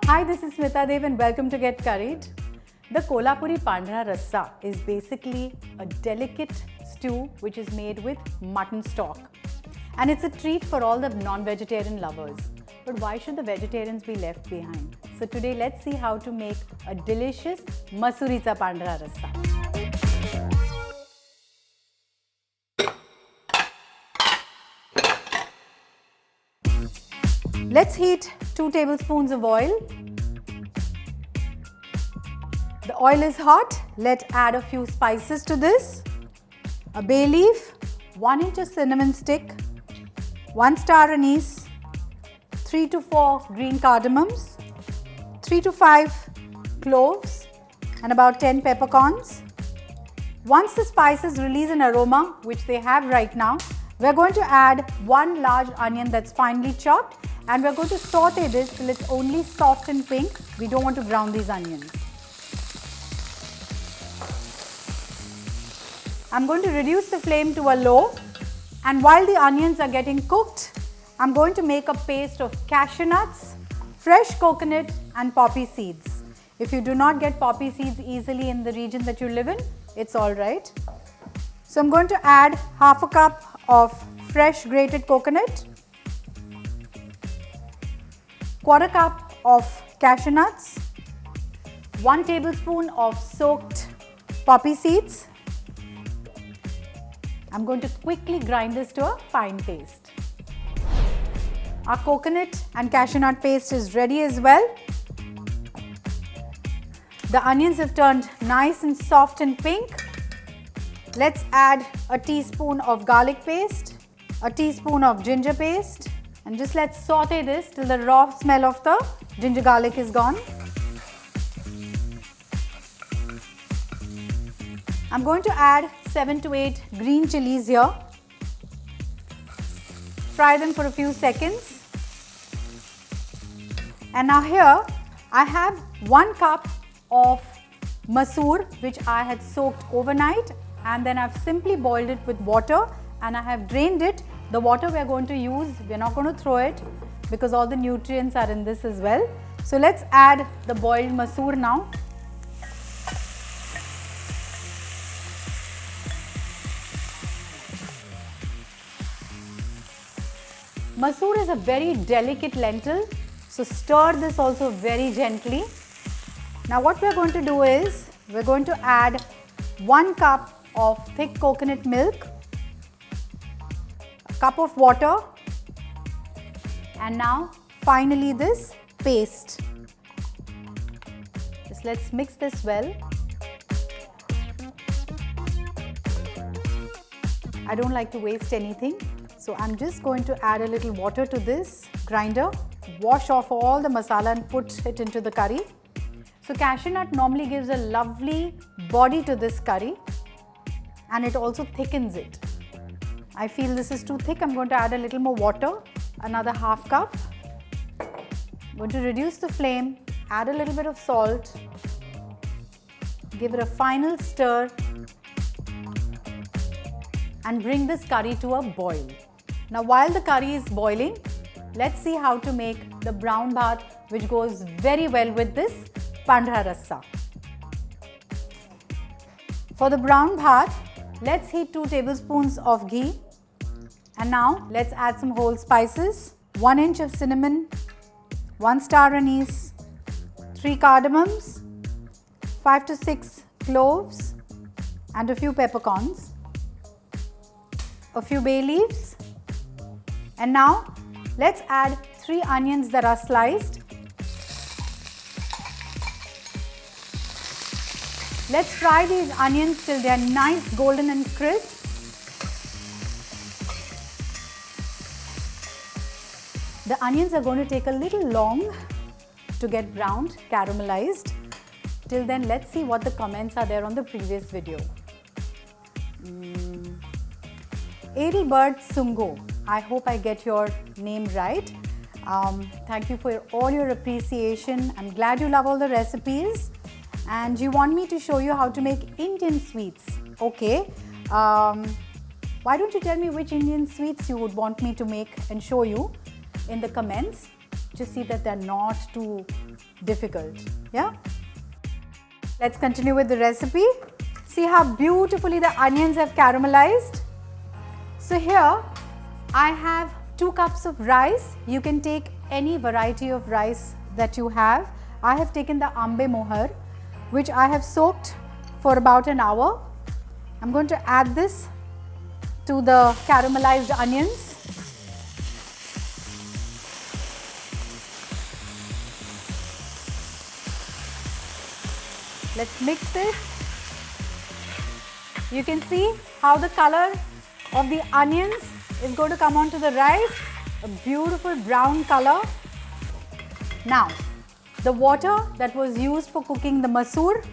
Hi, this is Smita Deo and welcome to Get Curried. The Kolhapuri Pandhra Rassa is basically a delicate stew which is made with mutton stock. And it's a treat for all the non-vegetarian lovers. But why should the vegetarians be left behind? So today let's see how to make a delicious Masooricha Pandhra Rassa. Let's heat 2 tablespoons of oil. The oil is hot. Let's add a few spices to this. A bay leaf, 1 inch of cinnamon stick, 1 star anise, 3 to 4 green cardamoms, 3 to 5 cloves and about 10 peppercorns. Once the spices release an aroma, which they have right now, we're going to add 1 large onion that's finely chopped. And we're going to saute this till it's only soft and pink. We don't want to brown these onions. I'm going to reduce the flame to a low, and while the onions are getting cooked, I'm going to make a paste of cashew nuts, fresh coconut and poppy seeds. If you do not get poppy seeds easily in the region that you live in, it's alright. So I'm going to add half a cup of fresh grated coconut, quarter cup of cashew nuts, 1 tablespoon of soaked poppy seeds. I'm going to quickly grind this to a fine paste. Our coconut and cashew nut paste is ready as well. The onions have turned nice and soft and pink. Let's add a teaspoon of garlic paste, a teaspoon of ginger paste, and just let's saute this till the raw smell of the ginger garlic is gone. I'm going to add 7 to 8 green chilies here. Fry them for a few seconds. And now here I have 1 cup of masoor which I had soaked overnight, and then I've simply boiled it with water and I have drained it. The water we are going to use, we are not going to throw it because all the nutrients are in this as well. So let's add the boiled masoor now. Masoor is a very delicate lentil, so stir this also very gently. Now what we are going to do is, we are going to add 1 cup of thick coconut milk, cup of water, and now finally this paste. Just let's mix this well. I don't like to waste anything, so I'm just going to add a little water to this grinder, wash off all the masala and put it into the curry. So cashew nut normally gives a lovely body to this curry and it also thickens it. I feel this is too thick. I'm going to add a little more water, another half cup. I'm going to reduce the flame, add a little bit of salt, give it a final stir and bring this curry to a boil. Now while the curry is boiling, let's see how to make the brown bhaat, which goes very well with this Pandhra Rassa. For the brown bhaat, let's heat 2 tablespoons of ghee. And now let's add some whole spices, 1 inch of cinnamon, 1 star anise, 3 cardamoms, 5 to 6 cloves and a few peppercorns, a few bay leaves. And now let's add 3 onions that are sliced. Let's fry these onions till they are nice golden and crisp. The onions are going to take a little long to get browned, caramelized. Till then, let's see what the comments are there on the previous video. Adelbert Sungo, I hope I get your name right. Thank you for all your appreciation. I'm glad you love all the recipes. And you want me to show you how to make Indian sweets. Okay. Why don't you tell me which Indian sweets you would want me to make and show you in the comments? Just see that they're not too difficult. Yeah? Let's continue with the recipe. See how beautifully the onions have caramelized. So here I have 2 cups of rice. You can take any variety of rice that you have. I have taken the ambe mohar, which I have soaked for about an hour. I'm going to add this to the caramelized onions. Let's mix this. You can see how the color of the onions is going to come onto the rice, a beautiful brown color. Now, the water that was used for cooking the masoor,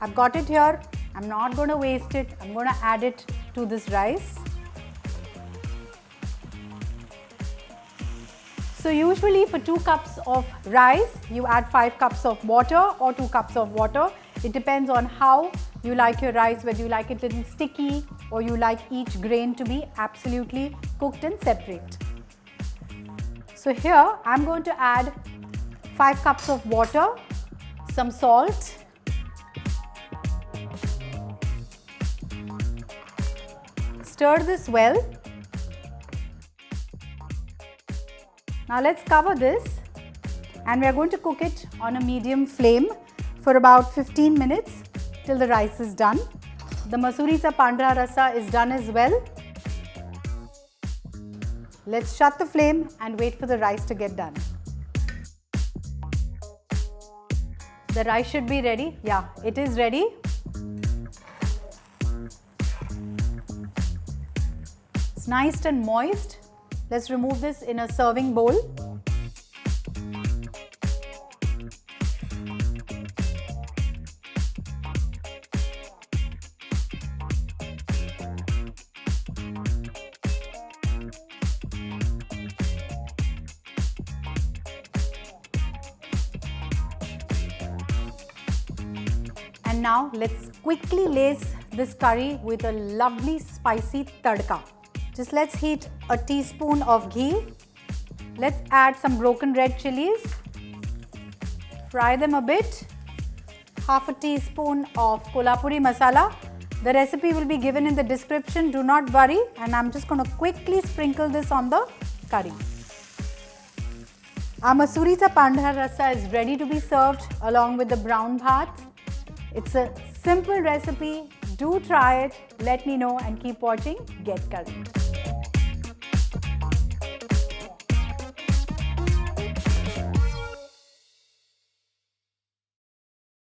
I've got it here. I'm not going to waste it. I'm going to add it to this rice. So usually for 2 cups of rice, you add 5 cups of water or 2 cups of water. It depends on how you like your rice, whether you like it a little sticky or you like each grain to be absolutely cooked and separate. So here I'm going to add 5 cups of water, some salt, stir this well. Now let's cover this and we are going to cook it on a medium flame for about 15 minutes till the rice is done. The Masooricha Pandhra Rassa is done as well. Let's shut the flame and wait for the rice to get done. The rice should be ready. Yeah, it is ready. It's nice and moist. Let's remove this in a serving bowl. And now let's quickly lace this curry with a lovely spicy tadka. Just let's heat a teaspoon of ghee. Let's add some broken red chilies. Fry them a bit. Half a teaspoon of Kolhapuri Masala. The recipe will be given in the description, do not worry. And I'm just going to quickly sprinkle this on the curry. Our Masooricha Pandhra Rassa is ready to be served along with the brown bhaat. It's a simple recipe. Do try it. Let me know and keep watching Get Curried.